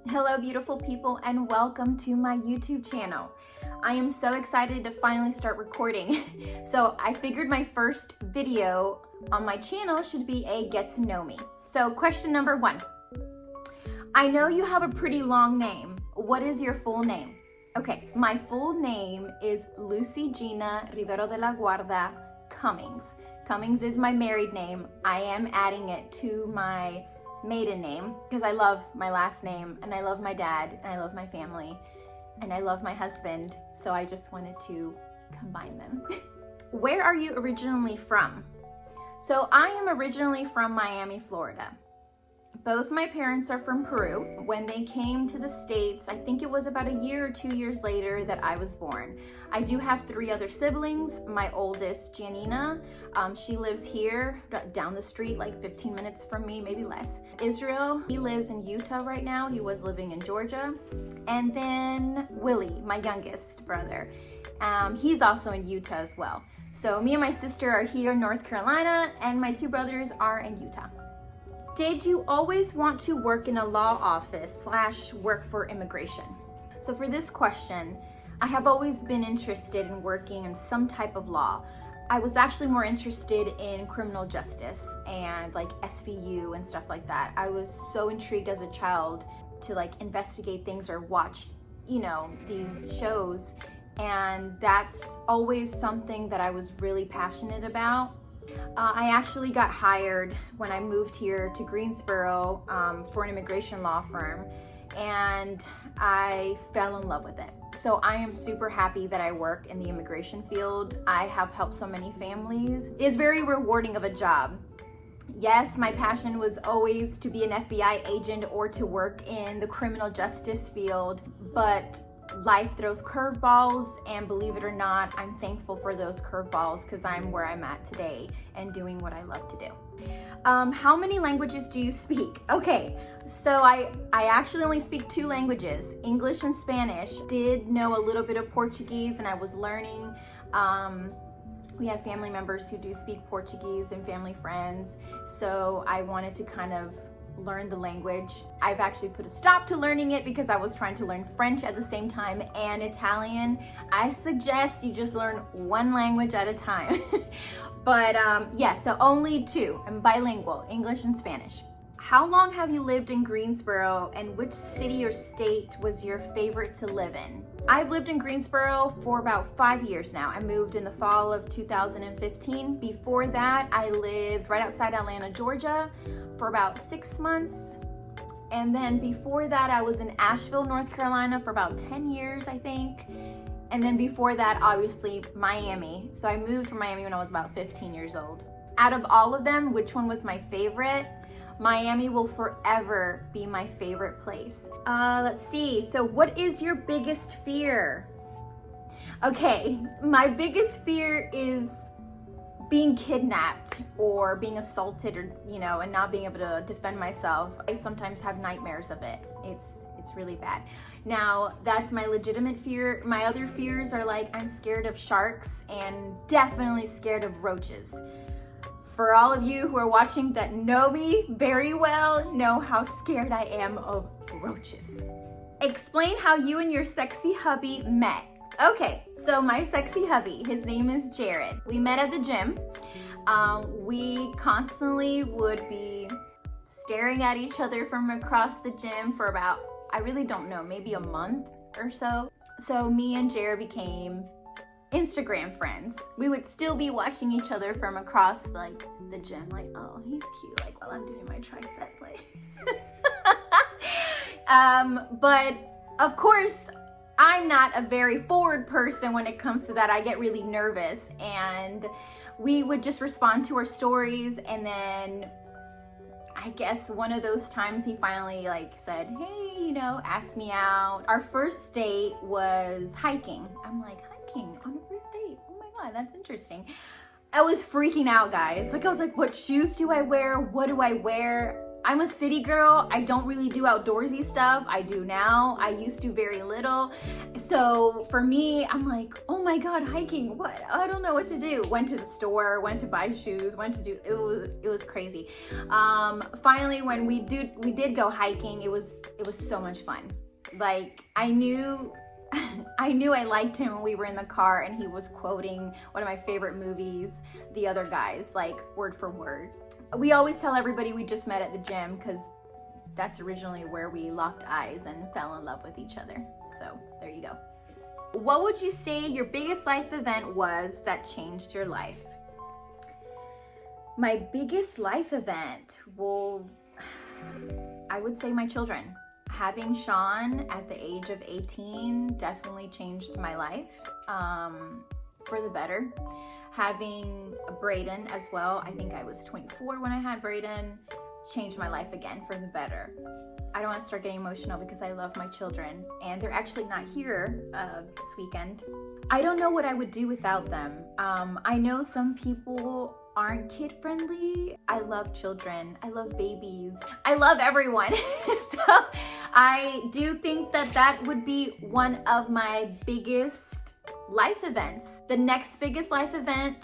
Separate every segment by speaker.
Speaker 1: Hello beautiful people and welcome to my YouTube channel. I am so excited to finally start recording. So I figured my first video on my channel should be a get to know me. So question number 1. I know you have a pretty long name. What is your full name? Okay, my full name is Lucy Gina Rivero de la Guarda Cummings. Cummings is my married name. I am adding it to my maiden name because I love my last name and I love my dad and I love my family and I love my husband, so I just wanted to combine them. Where are you originally from? So I am originally from Miami, Florida. Both my parents are from Peru. When they came to the States, I think it was about a year or 2 years later that I was born. I do have 3 other siblings. My oldest, Janina, she lives here down the street, like 15 minutes from me, maybe less. Israel, he lives in Utah right now. He was living in Georgia. And then Willie, my youngest brother, he's also in Utah as well. So me and my sister are here in North Carolina and my 2 brothers are in Utah. Did you always want to work in a law office / work for immigration? So for this question, I have always been interested in working in some type of law. I was actually more interested in criminal justice and like SVU and stuff like that. I was so intrigued as a child to like investigate things or watch, these shows. And that's always something that I was really passionate about. I actually got hired when I moved here to Greensboro for an immigration law firm, and I fell in love with it. So I am super happy that I work in the immigration field. I have helped so many families. It's very rewarding of a job. Yes, my passion was always to be an FBI agent or to work in the criminal justice field, but life throws curveballs, and believe it or not, I'm thankful for those curveballs because I'm where I'm at today and doing what I love to do. How many languages do you speak? Okay, so I actually only speak 2 languages, English and Spanish. Did know a little bit of Portuguese and I was learning. We have family members who do speak Portuguese and family friends, so I wanted to kind of learn the language. I've actually put a stop to learning it because I was trying to learn French at the same time and Italian. I suggest you just learn 1 language at a time. But yeah, so only 2. I'm bilingual, English and Spanish. How long have you lived in Greensboro and which city or state was your favorite to live in? I've lived in Greensboro for about 5 years now. I moved in the fall of 2015. Before that, I lived right outside Atlanta, Georgia for about 6 months. And then before that, I was in Asheville, North Carolina for about 10 years, I think. And then before that, obviously, Miami. So I moved from Miami when I was about 15 years old. Out of all of them, which one was my favorite? Miami will forever be my favorite place. Let's see. So what is your biggest fear? Okay, my biggest fear is being kidnapped or being assaulted or, and not being able to defend myself. I sometimes have nightmares of it. It's really bad. Now, that's my legitimate fear. My other fears are like, I'm scared of sharks and definitely scared of roaches. For all of you who are watching that know me very well, know how scared I am of roaches. Explain how you and your sexy hubby met. Okay, so my sexy hubby, his name is Jared. We met at the gym. We constantly would be staring at each other from across the gym for about, I really don't know, maybe a month or so. So me and Jared became Instagram friends. We would still be watching each other from across like the gym, like, oh, he's cute, like while I'm doing my tricep play. But of course, I'm not a very forward person when it comes to that. I get really nervous, and we would just respond to our stories, and then I guess one of those times he finally said, hey, asked me out. Our first date was hiking. I'm like, hiking on a first date? Oh my God, that's interesting. I was freaking out, guys. I was like, what shoes do I wear? What do I wear? I'm a city girl. I don't really do outdoorsy stuff. I do now. I used to very little. So for me, I'm like, oh my God, hiking, what? I don't know what to do. Went to the store, went to buy shoes, it was crazy. Finally, when we did go hiking, it was so much fun. Like, I knew I liked him when we were in the car and he was quoting one of my favorite movies, The Other Guys, like word for word. We always tell everybody we just met at the gym because that's originally where we locked eyes and fell in love with each other. So there you go. What would you say your biggest life event was that changed your life? My biggest life event, well, I would say my children. Having Sean at the age of 18 definitely changed my life for the better. Having Brayden as well, I think I was 24 when I had Brayden, changed my life again for the better. I don't want to start getting emotional because I love my children and they're actually not here this weekend. I don't know what I would do without them. I know some people aren't kid friendly. I love children. I love babies. I love everyone. So I do think that that would be one of my biggest life events. The next biggest life event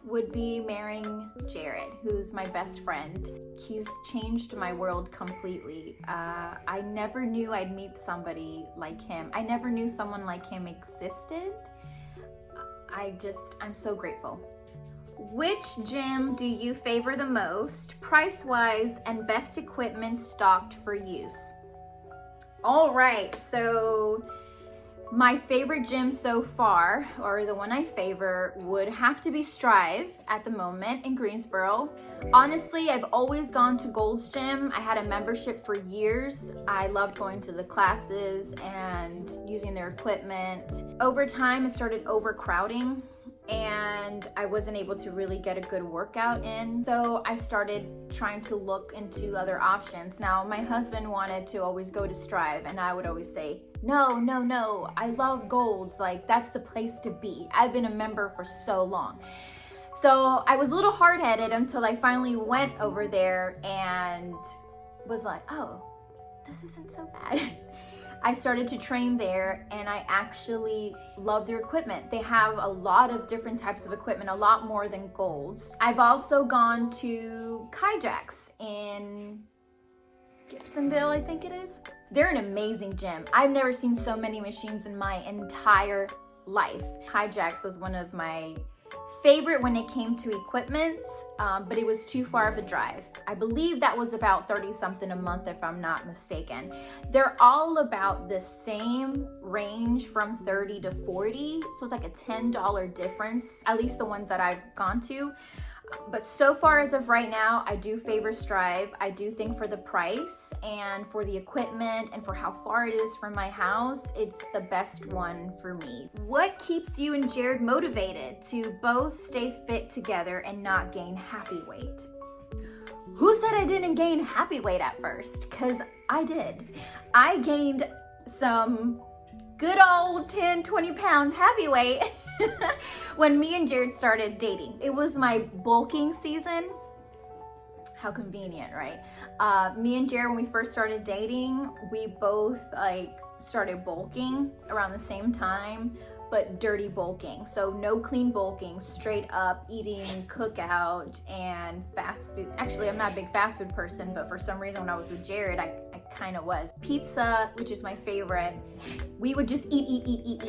Speaker 1: would be marrying Jared, who's my best friend. He's changed my world completely. I never knew I'd meet somebody like him. I never knew someone like him existed. I'm so grateful. Which gym do you favor the most, price-wise, and best equipment stocked for use? All right, so my favorite gym so far, or the one I favor, would have to be Strive at the moment in Greensboro. Honestly, I've always gone to Gold's Gym. I had a membership for years. I loved going to the classes and using their equipment. Over time, it started overcrowding and I wasn't able to really get a good workout in. So I started trying to look into other options. Now, my husband wanted to always go to Strive and I would always say, no, I love Gold's, like that's the place to be. I've been a member for so long. So I was a little hard-headed until I finally went over there and was like, oh, this isn't so bad. I started to train there and I actually love their equipment. They have a lot of different types of equipment, a lot more than Gold's. I've also gone to Kajaks in Gibsonville, I think it is. They're an amazing gym. I've never seen so many machines in my entire life. Kajaks was one of my favorite when it came to equipment, but it was too far of a drive. I believe that was about 30 something a month if I'm not mistaken. They're all about the same range from 30 to 40, so it's like a $10 difference, at least the ones that I've gone to. But so far as of right now, I do favor Strive. I do think for the price and for the equipment and for how far it is from my house, it's the best one for me. What keeps you and Jared motivated to both stay fit together and not gain happy weight? Who said I didn't gain happy weight at first? Because I did. I gained some good old 10, 20 pound happy weight when me and Jared started dating. It was my bulking season. How convenient, right? Me and Jared, when we first started dating, we both started bulking around the same time, but dirty bulking. So no clean bulking, straight up eating cookout and fast food. Actually, I'm not a big fast food person, but for some reason when I was with Jared, I kind of was. Pizza, which is my favorite, we would just eat.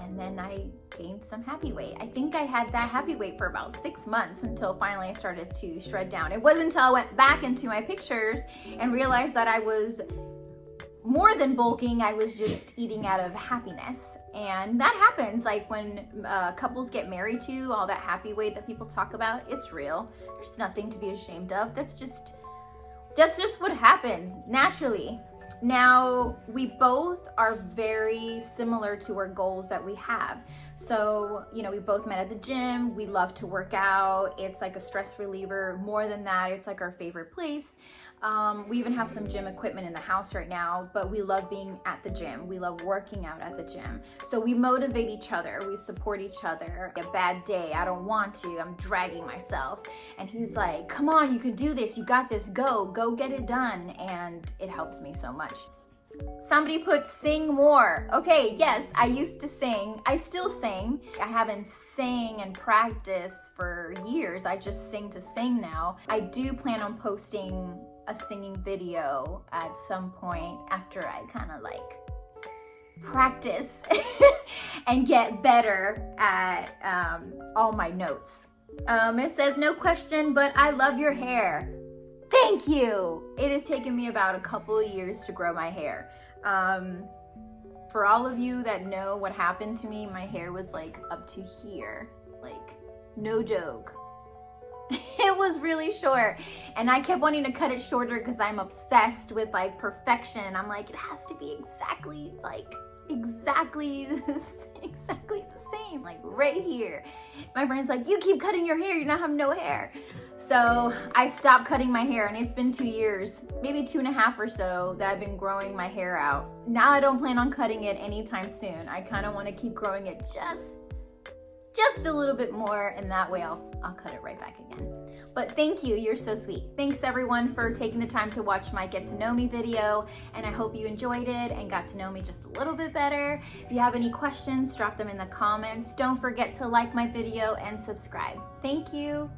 Speaker 1: And then I gained some happy weight. I think I had that happy weight for about 6 months until finally I started to shred down. It wasn't until I went back into my pictures and realized that I was more than bulking, I was just eating out of happiness. And that happens, like when couples get married to, all that happy weight that people talk about, it's real. There's nothing to be ashamed of. That's just what happens naturally. Now, we both are very similar to our goals that we have. So, you know, we both met at the gym. We love to work out. It's like a stress reliever. More than that, it's like our favorite place. We even have some gym equipment in the house right now, but we love being at the gym. We love working out at the gym. So we motivate each other. We support each other. A bad day, I don't want to, I'm dragging myself. And he's like, come on, you can do this. You got this, go get it done. And it helps me so much. Somebody put sing more. Okay, yes, I used to sing. I still sing. I haven't sang and practiced for years. I just sing to sing now. I do plan on posting a singing video at some point after I kind of like practice and get better at all my notes. It says, no question, but I love your hair. Thank you. It has taken me about a couple of years to grow my hair. For all of you that know what happened to me, my hair was like up to here, like no joke. It was really short, and I kept wanting to cut it shorter because I'm obsessed with like perfection. I'm like, it has to be exactly the same, like right here. My friend's like, you keep cutting your hair, you're not having no hair. So I stopped cutting my hair, and it's been 2 years, maybe 2.5 or so, that I've been growing my hair out. Now I don't plan on cutting it anytime soon. I kind of want to keep growing it just a little bit more, and that way I'll cut it right back again. But thank you, you're so sweet. Thanks everyone for taking the time to watch my Get to Know Me video, and I hope you enjoyed it and got to know me just a little bit better. If you have any questions, drop them in the comments. Don't forget to like my video and subscribe. Thank you.